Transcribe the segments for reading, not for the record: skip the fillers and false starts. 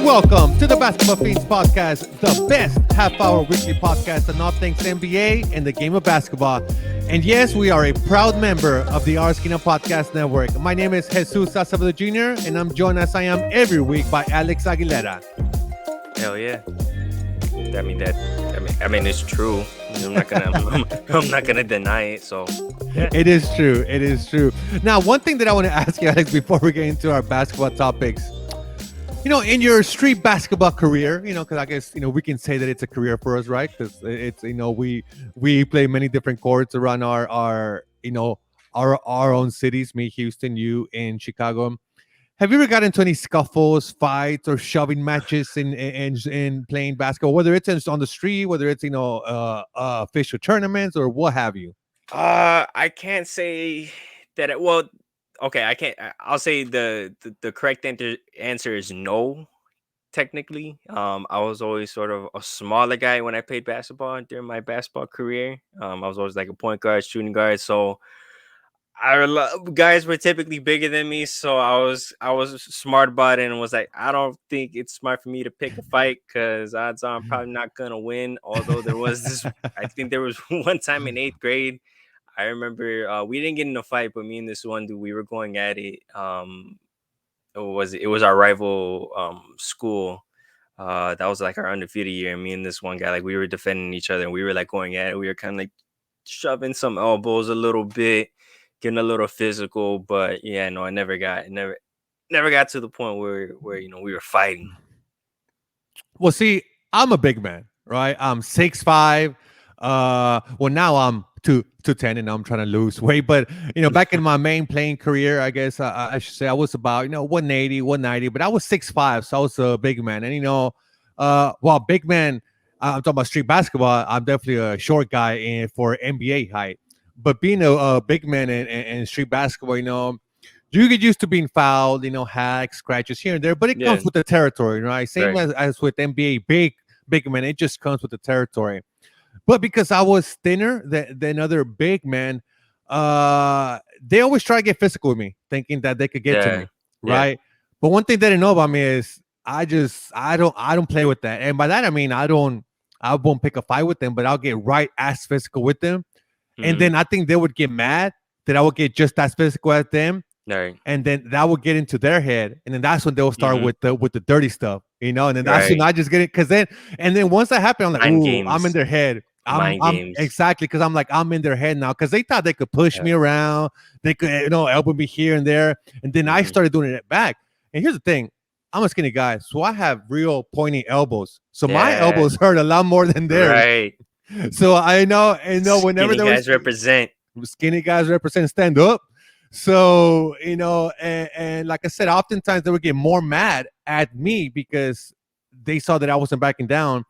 Welcome to the Basketball Fiends podcast, the best half-hour weekly podcast on all things NBA and the game of basketball. And yes, we are a proud member of the Ars Kina Podcast Network. My name is Jesus Acevedo Jr., and I'm joined as I am every week by Alex Aguilera. Hell yeah! I mean, it's true. I'm not gonna deny it. So yeah. It is true. Now, one thing that I want to ask you, Alex, before we get into our basketball topics. You know, in your street basketball career, because I guess, we can say that it's a career for us, right? Because it's, we play many different courts around our own cities, me, Houston, you in Chicago. Have you ever got into any scuffles, fights, or shoving matches in playing basketball, whether it's on the street, whether it's, official tournaments or what have you? I can't say that. Okay, I can't. I'll say the correct answer is no. Technically, I was always sort of a smaller guy when I played basketball during my basketball career. I was always like a point guard, shooting guard. So guys were typically bigger than me. So I was smart about it and was like, I don't think it's smart for me to pick a fight because odds are I'm probably not gonna win. Although there was this, I think there was one time in 8th grade. I remember we didn't get in a fight, but me and this one dude, we were going at it. It was our rival school. That was like our undefeated year. And me and this one guy, like we were defending each other and we were like going at it. We were kind of like shoving some elbows a little bit, getting a little physical. But yeah, no, I never got to the point where we were fighting. Well, see, I'm a big man, right? I'm 6'5". Well, now I'm 210 and I'm trying to lose weight. But, back in my main playing career, I guess I should say I was about, 180, 190, but I was 6'5", so I was a big man. And, big man, I'm talking about street basketball, I'm definitely a short guy for NBA height. But being a big man in street basketball, you get used to being fouled, hacks, scratches here and there, but it comes with the territory, right? Same as with NBA, big man, it just comes with the territory. But because I was thinner than other big men, they always try to get physical with me, thinking that they could get to me, right? But one thing they didn't know about me is I don't play with that, and by that I mean I won't pick a fight with them, but I'll get right as physical with them, and then I think they would get mad that I would get just as physical as them. Right. And then that would get into their head, and then that's when they'll start with the dirty stuff, and then that's when I just get it. And then once that happened, I'm like, ooh, I'm in their head. I'm exactly, because I'm in their head now, because they thought they could push me around, they could elbow me here and there, and then I started doing it back. And here's the thing, I'm a skinny guy, so I have real pointy elbows, so my elbows hurt a lot more than theirs. Right. So I know whenever skinny guys represent stand up. So, and like I said, oftentimes they would get more mad at me because they saw that I wasn't backing down,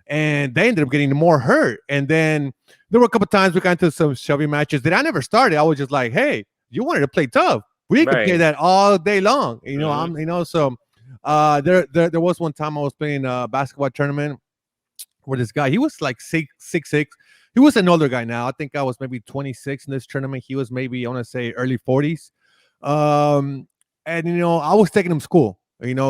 and they ended up getting more hurt. And then there were a couple times we got into some shoving matches that I never started. I was just like, hey, you wanted to play tough. We could play that all day long. So there was one time I was playing a basketball tournament where this guy, he was like 6'6". He was an older guy now. I think I was maybe 26 in this tournament. He was maybe, I want to say, early 40s. And, I was taking him to school.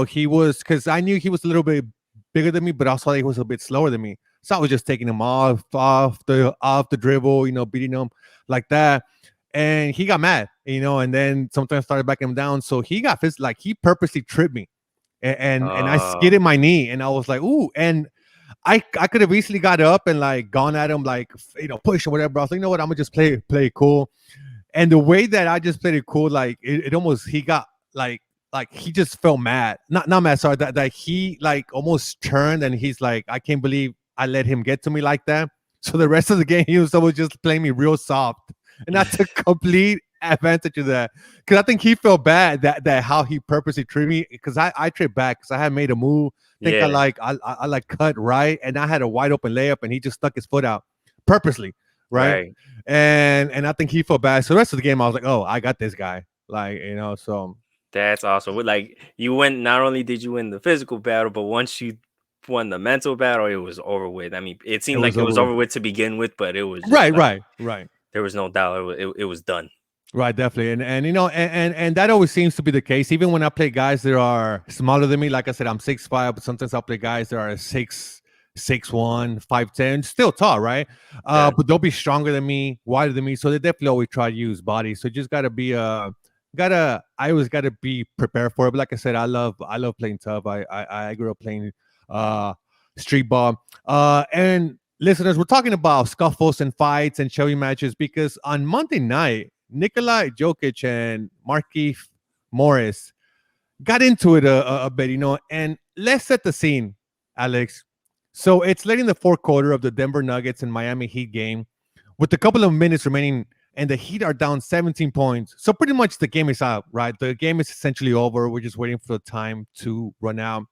He was, because I knew he was a little bit bigger than me, but also he was a bit slower than me. So I was just taking him off the dribble, beating him like that. And he got mad, and then sometimes started backing him down. So he got physical, like he purposely tripped me. And I skidded my knee, and I was like, ooh, and I could have easily got up and like gone at him, like, push or whatever. I was like, you know what? I'm gonna just play it cool. And the way that I just played it cool, like it almost, he got like he just felt mad, not mad. Sorry, that he like almost turned and he's like, I can't believe I let him get to me like that. So the rest of the game, he was always just playing me real soft, and I took complete advantage of that, because I think he felt bad that how he purposely treated me, because I tripped back because I had made a move. I like cut right, and I had a wide open layup, and he just stuck his foot out purposely, right? And I think he felt bad. So the rest of the game, I was like, oh, I got this guy, like, so that's awesome. Like, you win. Not only did you win the physical battle, but once you won the mental battle, it was over with. I mean, it seemed like it was over with to begin with, but it was just right. There was no doubt it was done. Right, definitely, and that always seems to be the case. Even when I play guys that are smaller than me, like I said, I'm 6'5", but sometimes I'll play guys that are 6'1", 5'10", still tall, right? Yeah. But they'll be stronger than me, wider than me, so they definitely always try to use body. So just gotta be I always gotta be prepared for it. But like I said, I love playing tough. I grew up playing uh street ball. And listeners, we're talking about scuffles and fights and showing matches because on Monday night, Nikola Jokic and Markieff Morris got into it a bit, and let's set the scene, Alex. So it's late in the fourth quarter of the Denver Nuggets and Miami Heat game with a couple of minutes remaining, and the Heat are down 17 points. So pretty much the game is out, right? The game is essentially over. We're just waiting for the time to run out.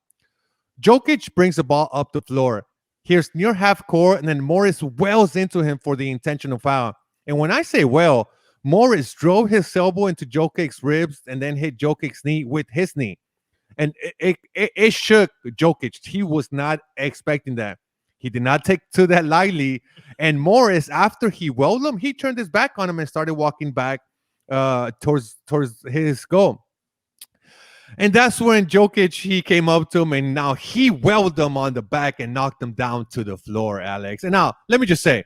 Jokic brings the ball up the floor. Here's near half court, and then Morris wells into him for the intentional foul. And when I say well, Morris drove his elbow into Jokic's ribs and then hit Jokic's knee with his knee. And it shook Jokic. He was not expecting that. He did not take to that lightly. And Morris, after he welled him, he turned his back on him and started walking back towards his goal. And that's when Jokic, he came up to him and now he welled him on the back and knocked him down to the floor, Alex. And now, let me just say,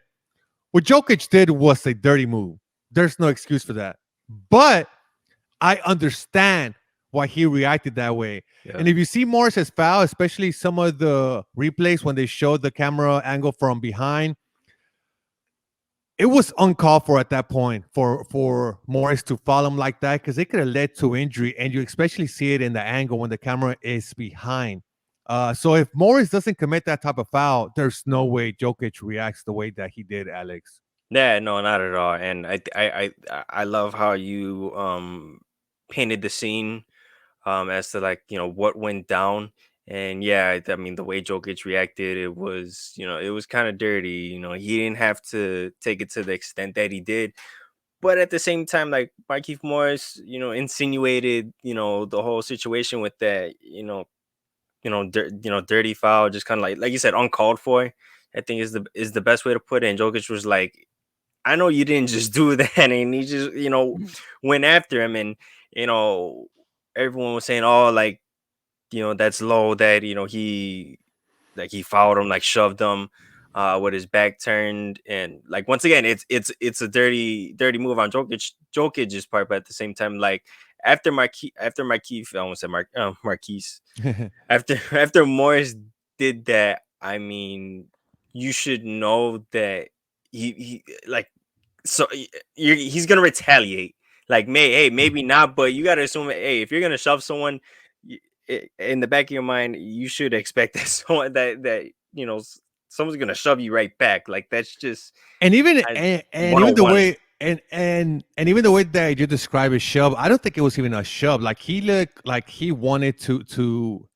what Jokic did was a dirty move. There's no excuse for that. But I understand why he reacted that way. Yeah. And if you see Morris's foul, especially some of the replays when they showed the camera angle from behind, it was uncalled for at that point for Morris to foul him like that because it could have led to injury, and you especially see it in the angle when the camera is behind. So if Morris doesn't commit that type of foul, there's no way Jokic reacts the way that he did, Alex. Yeah, no, not at all. And I love how you painted the scene as to, like, what went down. And yeah, I mean, the way Jokic reacted, it was, it was kind of dirty. He didn't have to take it to the extent that he did. But at the same time, like Markieff Morris, insinuated, the whole situation with that, dirty foul, just kind of like you said, uncalled for. I think is the best way to put it. And Jokic was like, I know you didn't just do that, and he just, went after him, and everyone was saying, oh, like, that's low, that he fouled him, like shoved him, with his back turned, and like once again, it's a dirty move on Jokic's part, but at the same time, like after Markieff, I almost said Marquise, after Morris did that, I mean, you should know that he like, so he's gonna retaliate. Like, maybe not, but you gotta assume, hey, if you're gonna shove someone, in the back of your mind, you should expect that someone that someone's gonna shove you right back. Like, that's just, and even and even the way and even the way that you describe a shove, I don't think it was even a shove. Like, he looked like he wanted to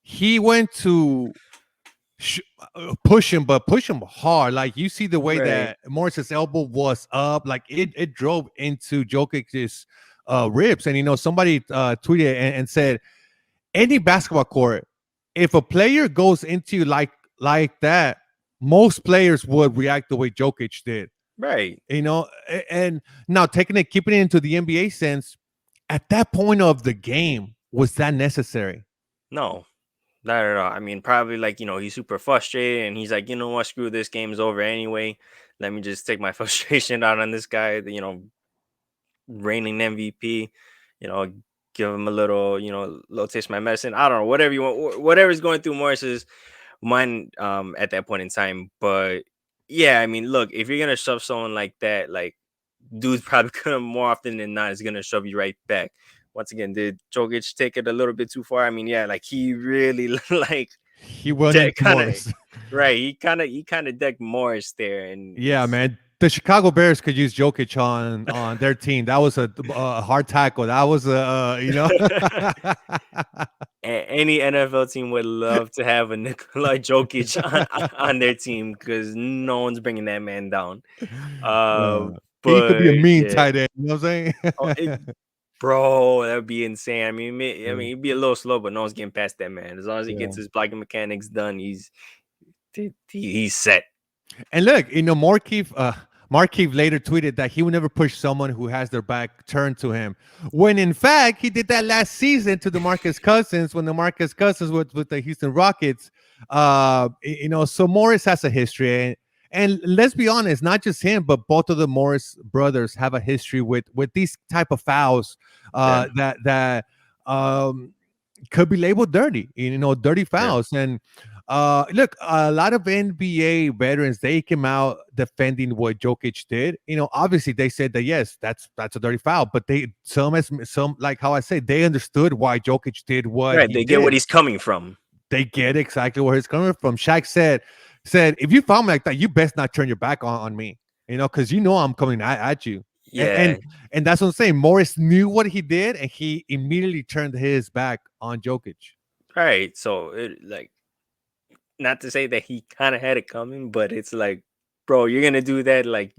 he went to push him, but push him hard. Like, you see the way that Morris's elbow was up, like it drove into Jokic's ribs. And somebody tweeted and said, any basketball court, if a player goes into you like that, most players would react the way Jokic did. Right. And now keeping it into the NBA sense, at that point of the game, was that necessary? No. Not at all. I mean, probably, like, he's super frustrated and he's like, you know what, screw this, game's over anyway. Let me just take my frustration out on this guy, reigning MVP, give him a little, little taste of my medicine. I don't know, whatever you want, whatever's going through Morris's mind at that point in time. But yeah, I mean, look, if you're gonna shove someone like that, like, dude's probably gonna, more often than not, is gonna shove you right back. Once again, did Jokic take it a little bit too far? I mean, yeah, like, he really like, he went into Morris. Right, he kind of decked Morris there, and yeah, man. The Chicago Bears could use Jokic on their team. That was a hard tackle. That was any NFL team would love to have a Nikola Jokic on their team, because no one's bringing that man down. He could be a mean tight end. You know what I'm saying? Bro, that would be insane. I mean, he'd be a little slow, but no one's getting past that man. As long as he gets his blocking mechanics done, he's set. And look, Markieff Markieff later tweeted that he would never push someone who has their back turned to him. When in fact, he did that last season to DeMarcus Cousins when DeMarcus Cousins was with the Houston Rockets. So Morris has a history. And let's be honest, not just him, but both of the Morris brothers have a history with these type of fouls that could be labeled dirty, dirty fouls. Yeah. And look, a lot of NBA veterans, they came out defending what Jokic did. Obviously they said that yes, that's a dirty foul, but some like how I say, they understood why Jokic did what he they did. Get what he's coming from. They get exactly where he's coming from. Shaq said, if you foul me like that, you best not turn your back on me, because I'm coming at you. Yeah. And that's what I'm saying. Morris knew what he did, and he immediately turned his back on Jokic. Right. So not to say that he kind of had it coming, but it's like, bro, you're gonna do that. Like,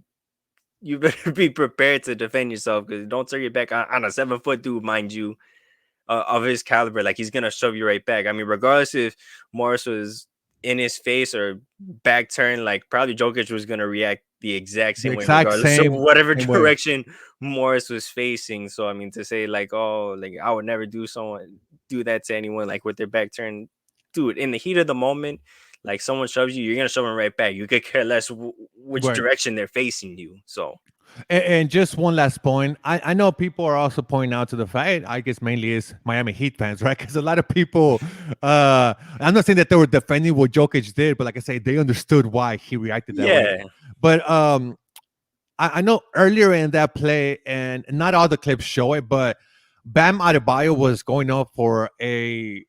you better be prepared to defend yourself, because don't turn your back on a 7-foot dude, mind you, of his caliber. Like, he's gonna shove you right back. I mean, regardless if Morris was in his face or back turned, like probably Jokic was gonna react the exact same way, regardless of whatever direction Morris was facing. So I mean, to say like, oh, like I would never do that to anyone like with their back turned, dude, in the heat of the moment, like someone shoves you, you're gonna shove them right back. You could care less which direction they're facing you. So. And just one last point. I know people are also pointing out to the fact, I guess mainly is Miami Heat fans, right? Because a lot of people, I'm not saying that they were defending what Jokic did, but like I say, they understood why he reacted that way. But I know earlier in that play, and not all the clips show it, but Bam Adebayo was going up for a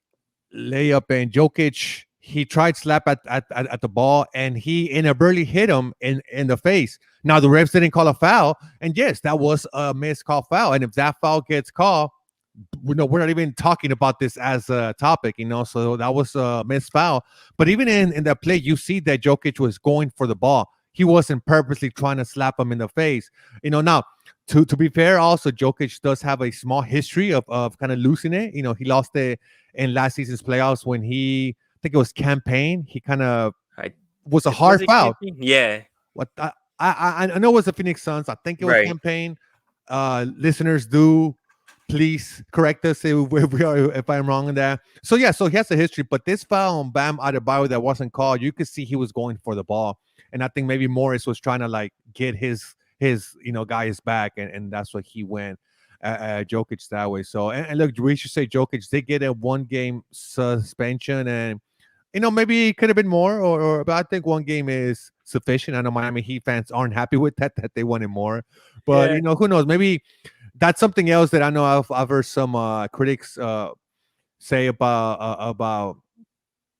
layup, and Jokic, he tried slap at the ball, and he inadvertently hit him in the face. Now the refs didn't call a foul, and yes, that was a missed call foul. And if that foul gets called, we're not even talking about this as a topic, So that was a missed foul. But even in that play, you see that Jokic was going for the ball. He wasn't purposely trying to slap him in the face. Now to be fair, also Jokic does have a small history of kind of losing it. He lost it in last season's playoffs when I think it was campaign. He kind of was a hard foul. Campaign? Yeah. What I know it was the Phoenix Suns. I think it was campaign. Listeners, do please correct us if I'm wrong in that. So yeah, so he has a history, but this foul on Bam Adebayo that wasn't called, you could see he was going for the ball, and I think maybe Morris was trying to like get his guy's back, and that's what he went Jokic that way. So and look, we should say Jokic did get a 1-game suspension, and maybe it could have been more, but I think 1 game is sufficient. I know Miami Heat fans aren't happy with that they wanted more, but who knows? Maybe that's something else that I know I've heard some critics say about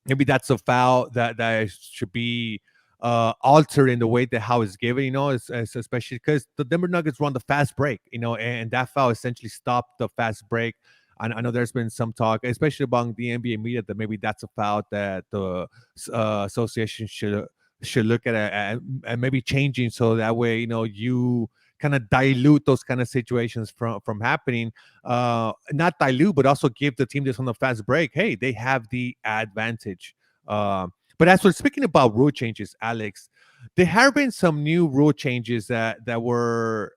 maybe that's a foul that should be altered in the way that how it's given, especially because the Denver Nuggets run the fast break, and that foul essentially stopped the fast break. I know there's been some talk, especially among the NBA media, that maybe that's a foul that the association should look at and maybe changing, so that way you kind of dilute those kind of situations from happening. Not dilute, but also give the team that's on the fast break, hey, they have the advantage. But as we're speaking about rule changes, Alex, there have been some new rule changes that were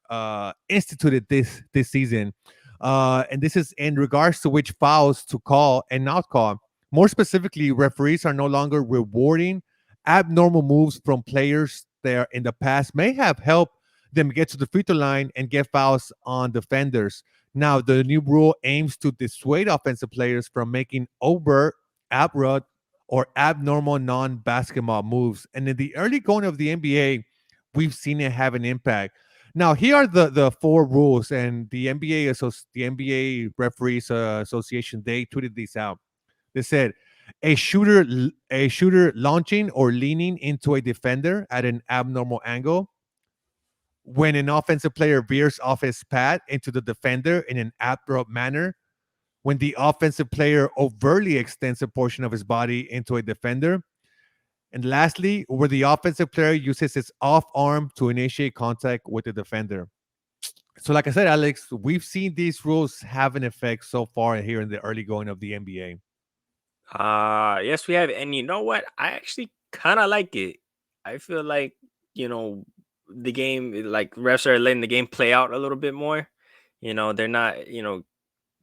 instituted this season. And this is in regards to which fouls to call and not call. More specifically, referees are no longer rewarding abnormal moves from players that in the past may have helped them get to the free throw line and get fouls on defenders. Now, the new rule aims to dissuade offensive players from making overt, abrupt, or abnormal non-basketball moves. And in the early going of the NBA, we've seen it have an impact. Now, here are the 4 rules, and the NBA Referees Association, they tweeted these out. They said a shooter launching or leaning into a defender at an abnormal angle, when an offensive player veers off his pad into the defender in an abrupt manner, when the offensive player overtly extends a portion of his body into a defender, and lastly, where the offensive player uses his off arm to initiate contact with the defender. So, like I said, Alex, we've seen these rules have an effect so far here in the early going of the NBA. Yes, we have. And you know what? I actually kind of like it. I feel like, the game, like refs are letting the game play out a little bit more. They're not,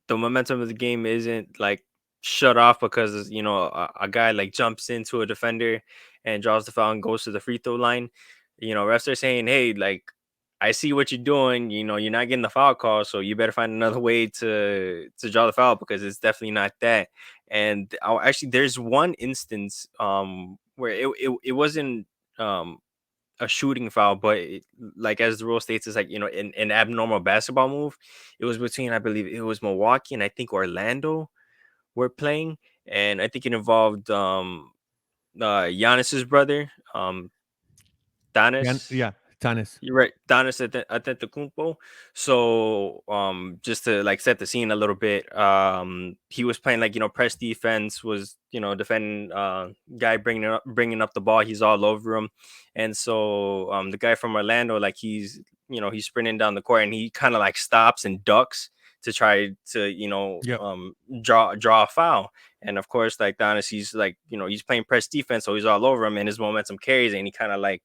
the momentum of the game isn't like shut off because a guy like jumps into a defender and draws the foul and goes to the free throw line. Refs are saying, hey, like, I see what you're doing. You're not getting the foul call, so you better find another way to draw the foul because it's definitely not that. And actually, there's one instance where it wasn't a shooting foul, but like as the rule states, it's like an abnormal basketball move. It was between, I believe it was Milwaukee and I think Orlando were playing, and I think it involved Giannis's brother, Yeah, Danis. yeah, Tanis. You're right, Giannis Antetokounmpo. So, just to like set the scene a little bit, he was playing like press defense, was defending guy bringing up the ball. He's all over him, and so the guy from Orlando, like he's sprinting down the court, and he kind of like stops and ducks to try to Yep. draw a foul. And of course, like Giannis, he's like he's playing press defense, so he's all over him, and his momentum carries, and he kind of like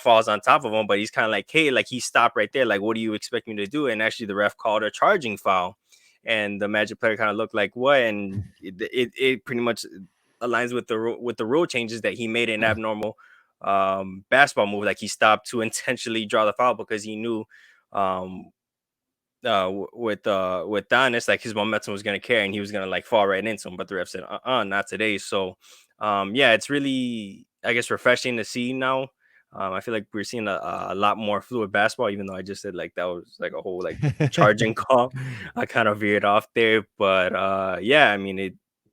falls on top of him, but he's kind of like, hey, like he stopped right there. Like, what do you expect me to do? And actually, the ref called a charging foul, and the Magic player kind of looked like what, and it pretty much aligns with the rule changes that he made an abnormal basketball move. Like he stopped to intentionally draw the foul because he knew um with Donis, like his momentum was gonna carry and he was gonna like fall right into him. But the ref said, not today. So yeah, it's really, I guess, refreshing to see now. I feel like we're seeing a lot more fluid basketball, even though I just said like that was like a whole like charging call. I kind of veered off there, but yeah, I mean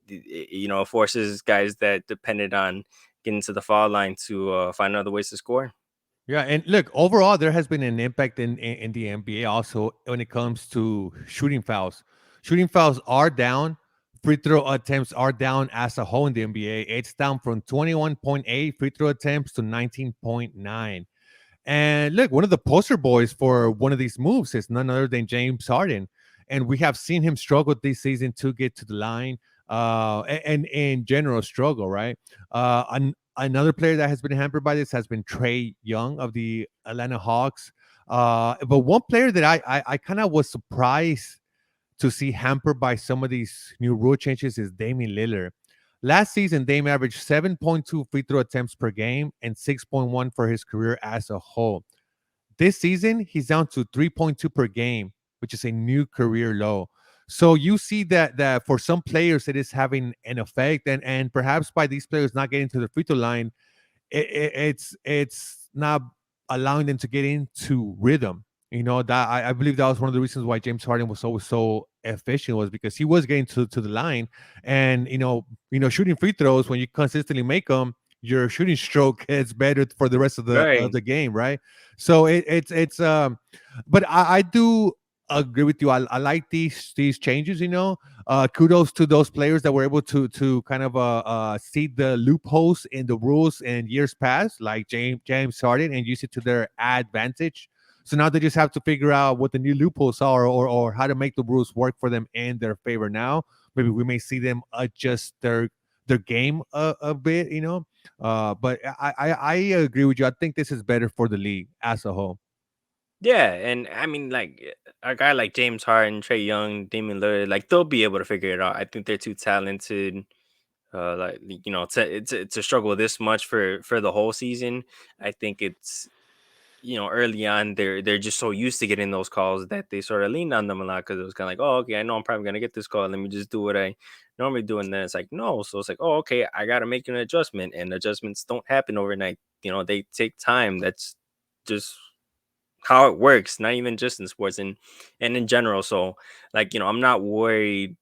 it forces guys that depended on getting to the foul line to find other ways to score. Yeah, and look, overall, there has been an impact in the NBA also when it comes to shooting fouls. Shooting fouls are down. Free throw attempts are down as a whole in the NBA. It's down from 21.8 free throw attempts to 19.9. And look, one of the poster boys for one of these moves is none other than James Harden. And we have seen him struggle this season to get to the line, and in general struggle, right? Another player that has been hampered by this has been Trey Young of the Atlanta Hawks. But one player that I kind of was surprised to see hampered by some of these new rule changes is Damian Lillard. Last season, Dame averaged 7.2 free throw attempts per game and 6.1 for his career as a whole. This season, he's down to 3.2 per game, which is a new career low. So you see that for some players it is having an effect, and perhaps by these players not getting to the free throw line, it's not allowing them to get into rhythm. That I believe that was one of the reasons why James Harden was always so efficient, was because he was getting to the line, and shooting free throws, when you consistently make them, your shooting stroke gets better for the rest of Right. the game, right? So but I do agree with you. I like these changes. Kudos to those players that were able to kind of see the loopholes in the rules in years past, like James Harden, and use it to their advantage. So now they just have to figure out what the new loopholes are, or how to make the rules work for them in their favor. Now, maybe we may see them adjust their game a bit. But I agree with you. I think this is better for the league as a whole. Yeah, and I mean, like a guy like James Harden, Trey Young, Damian Lillard, like they'll be able to figure it out. I think they're too talented, like to struggle this much for the whole season. I think it's early on they're just so used to getting those calls that they sort of leaned on them a lot because it was kind of like, oh, okay, I know I'm probably gonna get this call. Let me just do what I normally do, and then it's like no, so it's like, oh, okay, I gotta make an adjustment, and adjustments don't happen overnight. They take time. That's just how it works, not even just in sports and in general. So like, I'm not worried,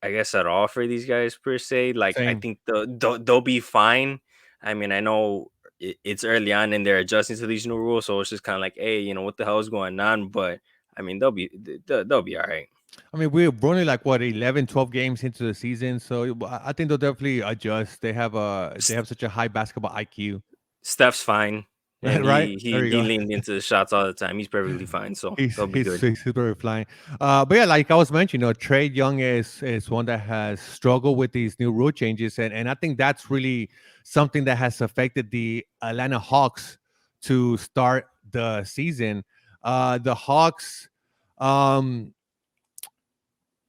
I guess, at all for these guys per se. Like I Same. think they'll be fine. I mean, I know it's early on and they're adjusting to these new rules, so it's just kind of like, hey, what the hell is going on? But I mean, they'll be all right. I mean, we're only like what 11, 12 games into the season, so I think they'll definitely adjust. They S- have such a high basketball IQ, Steph's fine, and right? he There he you he go. leaned into the shots all the time. He's perfectly fine, so He's they'll be he's good. he's super flying. But yeah, like I was mentioning, Trey Young is one that has struggled with these new rule changes, and I think that's really something that has affected the Atlanta Hawks to start the season. The Hawks, um,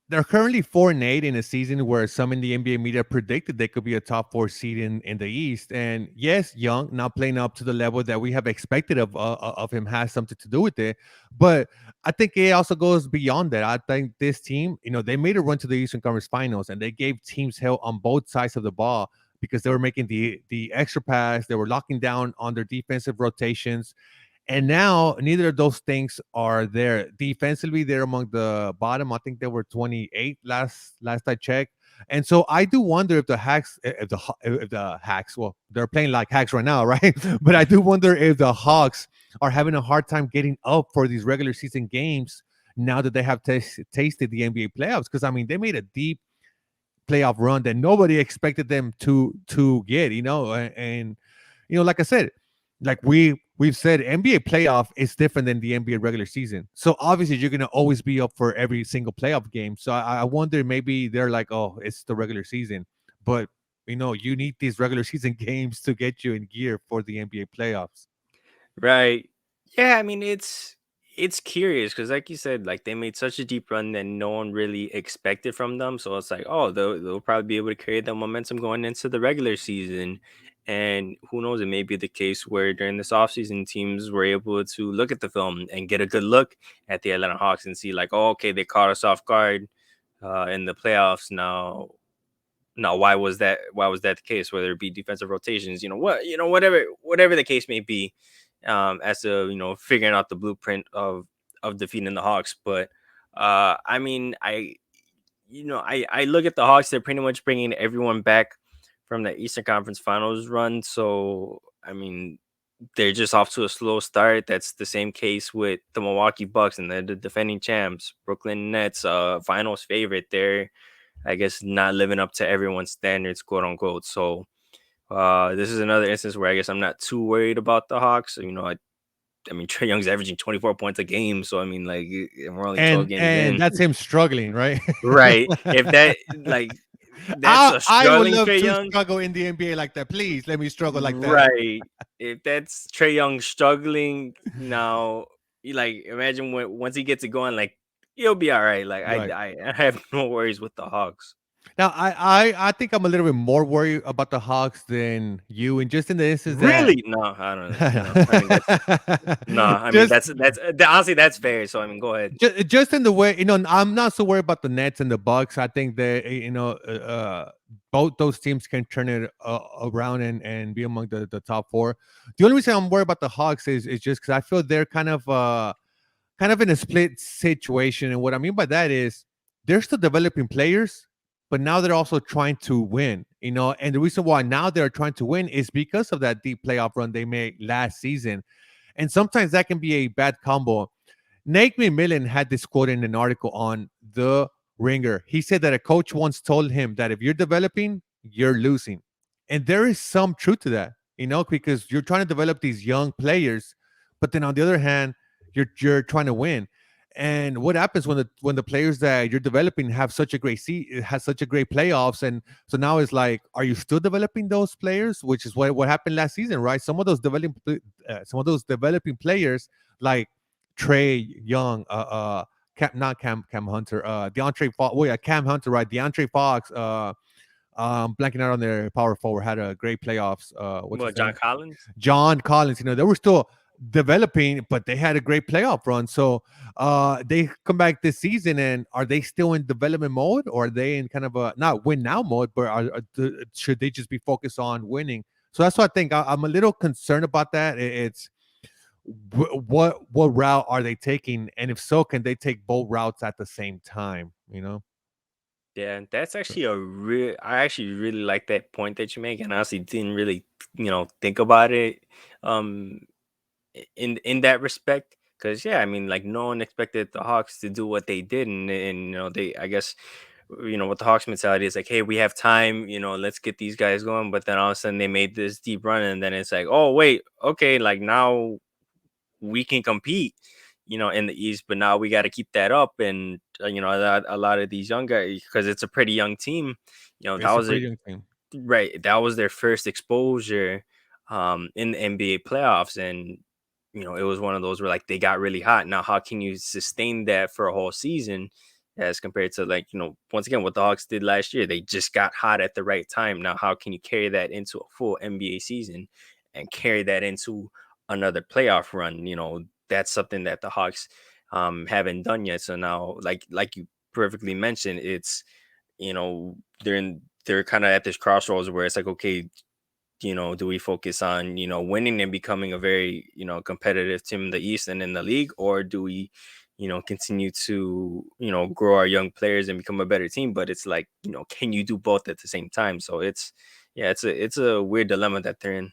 they're currently 4-8 in a season where some in the NBA media predicted they could be a top 4 seed in the East. And yes, Young not playing up to the level that we have expected of him has something to do with it. But I think it also goes beyond that. I think this team, they made a run to the Eastern Conference Finals, and they gave teams hell on both sides of the ball because they were making the extra pass, they were locking down on their defensive rotations, and now neither of those things are there. Defensively, they're among the bottom. I think they were 28 last I checked. And so I do wonder if the hacks, if the hacks, well, they're playing like hacks right now, right? But I do wonder if the Hawks are having a hard time getting up for these regular season games now that they have tasted the NBA playoffs. Because I mean, they made a deep playoff run that nobody expected them to get, and like I said, like we've said, NBA playoff is different than the NBA regular season. So obviously you're gonna always be up for every single playoff game. So I wonder, maybe they're like, oh, it's the regular season, but you need these regular season games to get you in gear for the NBA playoffs. Right. Yeah, I mean it's curious because like you said, like they made such a deep run that no one really expected from them. So it's like, oh, they'll probably be able to carry the momentum going into the regular season. And who knows, it may be the case where during this offseason teams were able to look at the film and get a good look at the Atlanta Hawks and see like, oh, okay, they caught us off guard in the playoffs. Now why was that the case, whether it be defensive rotations, whatever the case may be, as to figuring out the blueprint of defeating the Hawks. But I mean, I look at the Hawks, they're pretty much bringing everyone back from the Eastern Conference Finals run. So I mean, they're just off to a slow start. That's the same case with the Milwaukee Bucks, and they're the defending champs. Brooklyn Nets, finals favorite, they're, I guess, not living up to everyone's standards, quote unquote. So this is another instance where I guess I'm not too worried about the Hawks. I mean, Trae Young's averaging 24 points a game, so I mean, like, we're only 12 games And in. that's him struggling, right? Right. If that, like, that's a I would struggling love Trae to Young. struggle in the NBA like that. Please let me struggle like that. Right. If that's Trae Young struggling now, like, imagine once he gets it going, like, he'll be all right. Like, Right. I have no worries with the Hawks. Now, I think I'm a little bit more worried about the Hawks than you, and just in the instance that Really? No, I don't. I mean, that's no. I mean, just that's honestly that's fair. So I mean, go ahead. just in the way, I'm not so worried about the Nets and the Bucks. I think that both those teams can turn it around and be among the top four. The only reason I'm worried about the Hawks is just because I feel they're kind of in a split situation. And what I mean by that is they're still developing players, but now they're also trying to win, and the reason why now they're trying to win is because of that deep playoff run they made last season. And sometimes that can be a bad combo. Nate McMillan had this quote in an article on The Ringer. He said that a coach once told him that if you're developing, you're losing. And there is some truth to that, because you're trying to develop these young players, but then on the other hand, you're trying to win. And what happens when the players that you're developing have such a great has such a great playoffs, and so now it's like, are you still developing those players? Which is what happened last season, right? Some of those developing players like Trey Young, not Cam Hunter, DeAndre Fox. Well, yeah, Cam Hunter, right? DeAndre Fox, blanking out on their power forward, had a great playoffs. What's Well, his John name? Collins. John Collins. They were still developing, but they had a great playoff run. So they come back this season, and are they still in development mode, or are they in kind of a not win now mode, but should they just be focused on winning? So that's what I think. I'm a little concerned about that. It's what route are they taking, and if so, can they take both routes at the same time? Yeah, that's actually a real. I actually really like that point that you make, and I honestly didn't really, think about it, um, in that respect. Because yeah, I mean, like no one expected the Hawks to do what they did, and they, I guess, what the Hawks mentality is like, hey, we have time, let's get these guys going. But then all of a sudden they made this deep run, and then it's like, oh wait, okay, like now we can compete, in the East, but now we got to keep that up. And a lot of these young guys, because it's a pretty young team, that It's a was pretty it. young thing. Right, that was their first exposure in the NBA playoffs, and it was one of those where like they got really hot. Now, how can you sustain that for a whole season as compared to like, once again, what the Hawks did last year? They just got hot at the right time. Now, how can you carry that into a full NBA season and carry that into another playoff run? That's something that the Hawks haven't done yet. So now, like you perfectly mentioned, it's, they're kind of at this crossroads where it's like, okay, do we focus on, winning and becoming a very, competitive team in the East and in the league, or do we, continue to, grow our young players and become a better team? But it's like, can you do both at the same time? So it's a weird dilemma that they're in.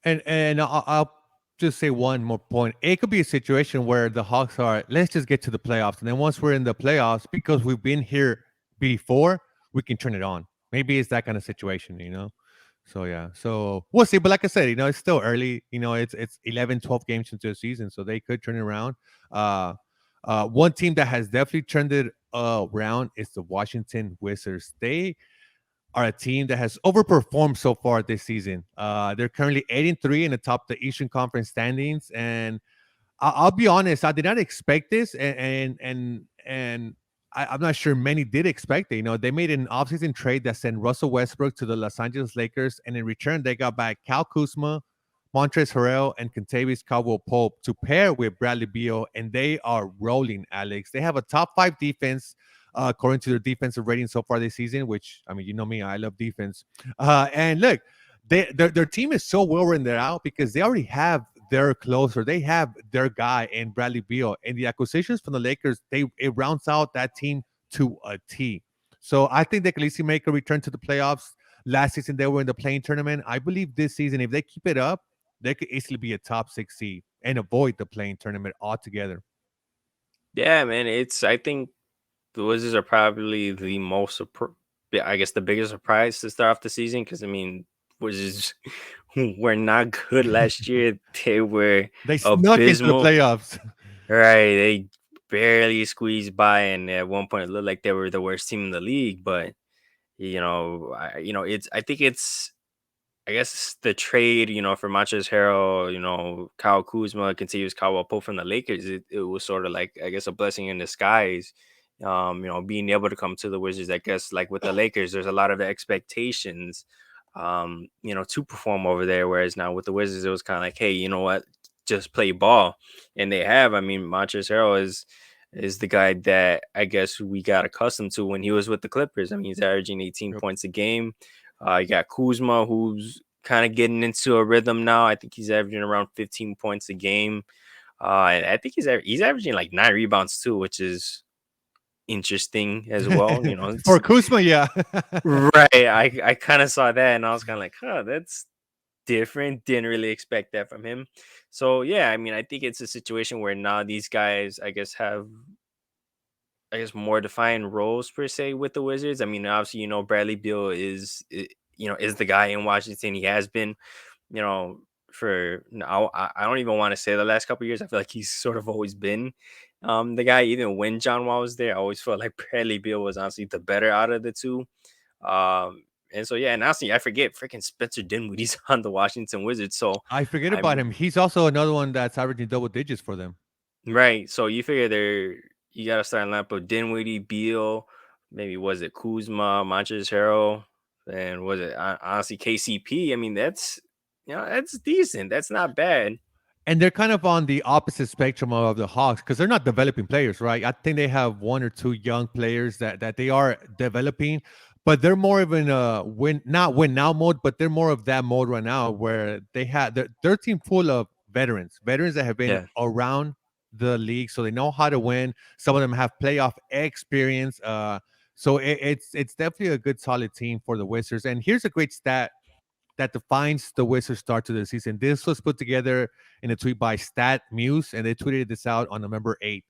And I'll just say one more point. It could be a situation where the Hawks are, let's just get to the playoffs, and then once we're in the playoffs, because we've been here before, we can turn it on. Maybe it's that kind of situation. So yeah, so we'll see. But like I said, it's still early. It's 11, 12 games into the season, so they could turn it around. Uh, one team that has definitely turned it around is the Washington Wizards. They are a team that has overperformed so far this season. They're currently 8-3 in the top the Eastern Conference standings, and I'll be honest, I did not expect this, and I'm not sure many did expect it. They made an offseason trade that sent Russell Westbrook to the Los Angeles Lakers, and in return, they got back Cal Kuzma, Montrezl Harrell, and Kentavious Caldwell-Pope to pair with Bradley Beal, and they are rolling, Alex. They have a top 5 defense, according to their defensive rating so far this season, which, I mean, you know me, I love defense. And look, their team is so well rendered out because they already have their closer. They have their guy in Bradley Beal. And the acquisitions from the Lakers, it rounds out that team to a T. So I think they can easily make a return to the playoffs. Last season, they were in the playing tournament. I believe this season, if they keep it up, they could easily be a top 6 seed and avoid the playing tournament altogether. Yeah, man. I think the Wizards are probably I guess the biggest surprise to start off the season, because I mean, Wizards were not good last year. They were They snuck into the abysmal. playoffs. Right, they barely squeezed by, and at one point it looked like they were the worst team in the league. But I think it's, I guess, the trade, for Montrezl Harrell, Kyle Kuzma, continues Kyle Pope from the Lakers. It was sort of like, I guess, a blessing in disguise. Being able to come to the Wizards. I guess, like with the Lakers, there's a lot of expectations, to perform over there. Whereas now with the Wizards, it was kind of like, hey, you know what, just play ball, and they have. I mean, Montrezl Harrell is the guy that I guess we got accustomed to when he was with the Clippers. I mean, he's averaging 18 Yep. points a game. You got Kuzma, who's kind of getting into a rhythm now. I think he's averaging around 15 points a game. And I think he's averaging like 9 rebounds too, which is interesting as well. For Kuzma, yeah. Right. I kind of saw that and I was kind of like, huh, that's different. Didn't really expect that from him. So yeah, I mean, I think it's a situation where now these guys, I guess, have, I guess, more defined roles per se with the Wizards. I mean, obviously, Bradley Beal is the guy in Washington. He has been, you know, for now. I don't even want to say the last couple of years. I feel like he's sort of always been the guy. Even when John Wall was there, I always felt like Bradley Beal was honestly the better out of the two. And so yeah, and honestly, I forget freaking Spencer Dinwiddie's on the Washington Wizards. So I forget about I'm him. He's also another one that's averaging double digits for them. right. So you figure you got to start in lineup of Dinwiddie, Beal, maybe was it Kuzma, Montrezl Harrell, and was it honestly KCP? I mean, that's decent. That's not bad. And they're kind of on the opposite spectrum of the Hawks because they're not developing players, right? I think they have one or two young players that they are developing, but they're more of in a win now mode, but they're more of that mode right now where they have their team full of veterans that have been Yeah. around the league, so they know how to win. Some of them have playoff experience. So it's definitely a good solid team for the Wizards. And here's a great stat that defines the Wizards' start to the season. This was put together in a tweet by Stat Muse, and they tweeted this out on November 8th.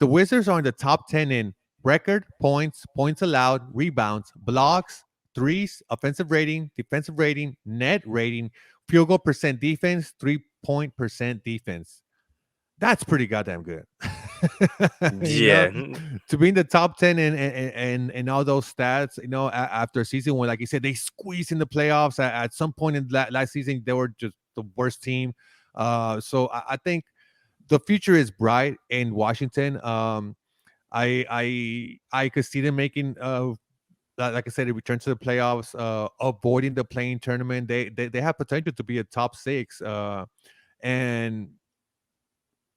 The Wizards are in the top 10 in record, points, points allowed, rebounds, blocks, threes, offensive rating, defensive rating, net rating, field goal percent defense, 3-point percent defense. That's pretty goddamn good. you know, Yeah. to be in the top 10 and all those stats, after a season where, like you said, they squeezed in the playoffs at some point in last season, they were just the worst team. So I think the future is bright in Washington. I could see them making like I said, a return to the playoffs, avoiding the playing tournament. They have potential to be a top six, and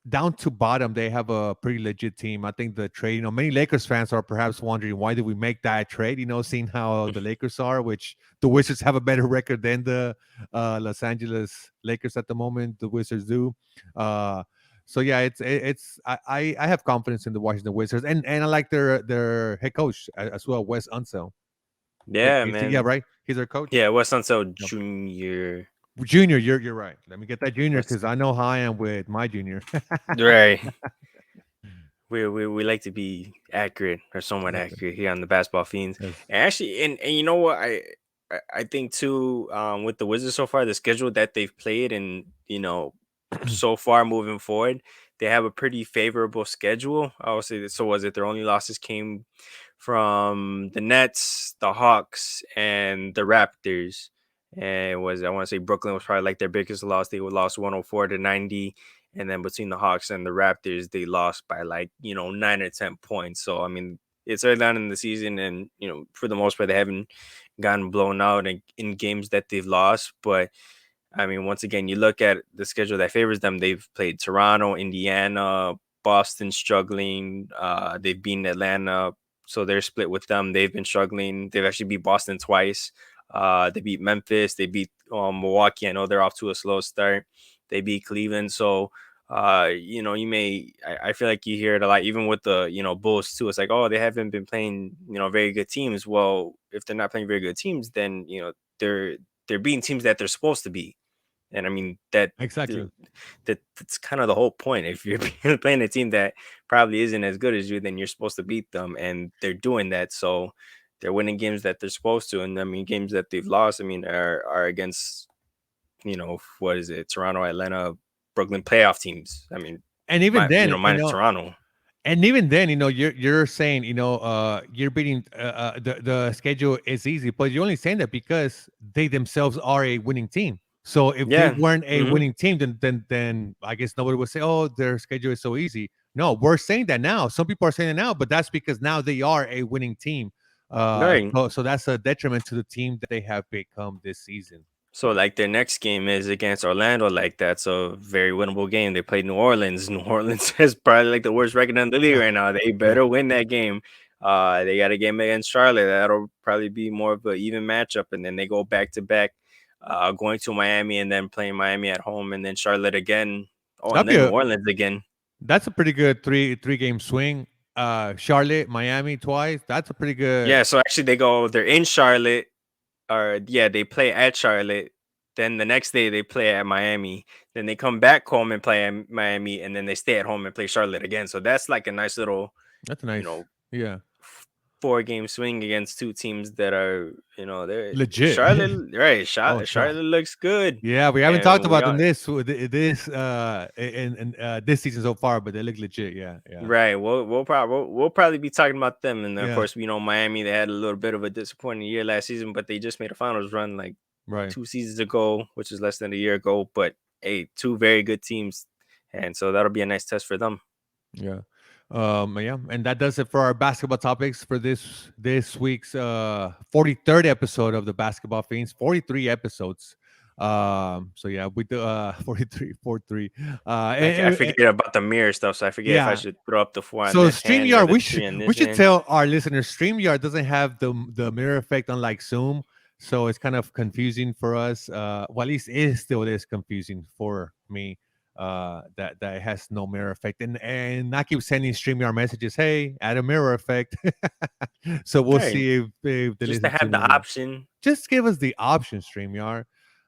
down to bottom, they have a pretty legit team. I think the trade, many Lakers fans are perhaps wondering why did we make that trade? Seeing how the Lakers are, which the Wizards have a better record than the Los Angeles Lakers at the moment. The Wizards do. Uh, so yeah, it's I have confidence in the Washington Wizards, and I like their head coach as well, Wes Unseld. Yeah, Yeah, man. right. He's their coach. Yeah, Wes Unseld Yep. Jr. Junior, you're right. Let me get that junior Wes, because I know how I am with my junior. right. We like to be accurate or somewhat Yep. accurate here on the Basketball Fiends. Yes. And actually, and you know what I think too, with the Wizards so far, the schedule that they've played, and so far moving forward, they have a pretty favorable schedule. I would say that. So was it their only losses came from the Nets, the Hawks, and the Raptors. And I want to say Brooklyn was probably like their biggest loss. They lost 104-90. And then between the Hawks and the Raptors, they lost by 9 or 10 points. So I mean, it's early on in the season, and for the most part, they haven't gotten blown out in games that they've lost. But I mean, once again, you look at the schedule that favors them. They've played Toronto, Indiana, Boston struggling. They've beaten Atlanta, so they're split with them. They've been struggling. They've actually beat Boston twice. They beat Memphis. They beat Milwaukee. I know they're off to a slow start. They beat Cleveland. So, I feel like you hear it a lot, even with the, Bulls too. It's like, oh, they haven't been playing, very good teams. Well, if they're not playing very good teams, then, they're beating teams that they're supposed to be. And I mean Exactly. that's kind of the whole point. If you're playing a team that probably isn't as good as you, then you're supposed to beat them, and they're doing that. So they're winning games that they're supposed to, and I mean games that they've lost. I mean are against what is it? Toronto, Atlanta, Brooklyn playoff teams. I mean, And even then, minus Toronto. and even then, you're saying, you're beating the schedule is easy, but you're only saying that because they themselves are a winning team. So if they Yeah. weren't a Mm-hmm. winning team, then I guess nobody would say, "Oh, their schedule is so easy." No, we're saying that now. Some people are saying that now, but that's because now they are a winning team. Right. So that's a detriment to the team that they have become this season. So like their next game is against Orlando, like that's a very winnable game. They played New Orleans. New Orleans is probably like the worst record in the league right now. They better win that game. They got a game against Charlotte. That'll probably be more of an even matchup, and then they go back to back, going to Miami and then playing Miami at home, and then Charlotte again. Oh, and That'd be then New Orleans again. that's a pretty good three game swing. Charlotte, Miami twice. That's a pretty good. Yeah. So actually, they're in Charlotte. Or yeah, they play at Charlotte. Then the next day they play at Miami. Then they come back home and play at Miami, and then they stay at home and play Charlotte again. So that's like a nice little, That's you nice. know, Yeah. 4-game swing against two teams that are, they're Legit. Charlotte, right? Oh, Charlotte looks good, yeah, we haven't talked and we about them are this season so far, but they look legit. Yeah, yeah, right. We'll probably be talking about them, and then of yeah. course Miami. They had a little bit of a disappointing year last season, but they just made a finals run like Right. 2 seasons ago, which is less than a year ago. But hey, two very good teams, and so that'll be a nice test for them. Yeah. Yeah, and that does it for our basketball topics for this week's 43rd episode of the Basketball Fiends. 43 episodes. So yeah, we do 43 43. I forget about the mirror stuff, so I forget if I should throw up the 4 on So this hand or StreamYard, the we 3 should on this we should hand. tell our listeners StreamYard doesn't have the mirror effect unlike Zoom, so it's kind of confusing for us. Well, at least it still is confusing for me. That it has no mirror effect, and I keep sending StreamYard messages. Hey, add a mirror effect. So we'll Right. see if they Just to listen to have the me. option. Just give us the option, StreamYard.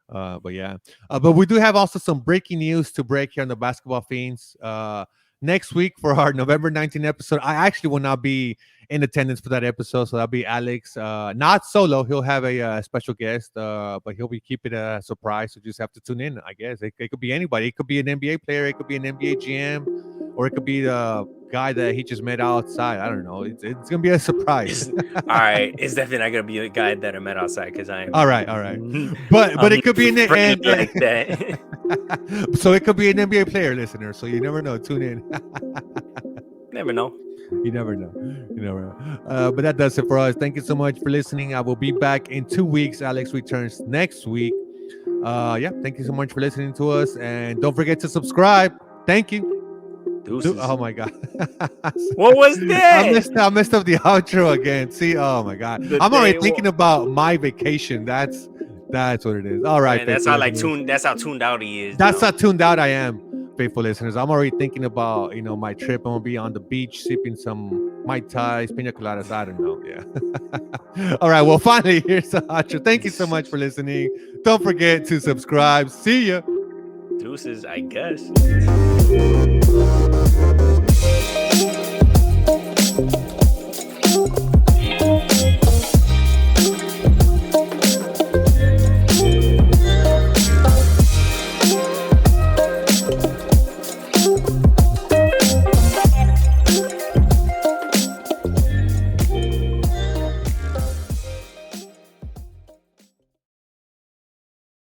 But yeah, but we do have also some breaking news to break here on the Basketball Fiends. Next week for our November 19th episode, I actually will not be in attendance for that episode, so that'll be Alex. Not solo; he'll have a special guest, but he'll be keeping it a surprise. So just have to tune in. I guess it could be anybody. It could be an NBA player. It could be an NBA GM, or it could be the guy that he just met outside. I don't know. It's gonna be a surprise. All right, it's definitely not gonna be a guy that I met outside because I am. All right. But I'm it could be in friendly and like that. So it could be an NBA player, listener. So you never know. Tune in. Never know. You never know. You never know. But that does it for us. Thank you so much for listening. I will be back in 2 weeks. Alex returns next week. Yeah, thank you so much for listening to us. And don't forget to subscribe. Thank you. Deuces. Oh my God. What was that? I messed up the outro again. See, oh my God. I'm already thinking about my vacation. That's what it is. All right. Man, that's how tuned out he is. That's how tuned out I am, faithful listeners. I'm already thinking about, my trip. I'm gonna be on the beach sipping some Mai Tais, pina coladas. I don't know. Yeah. All right. Well, finally, here's the outro. Thank you so much for listening. Don't forget to subscribe. See ya. Deuces, I guess.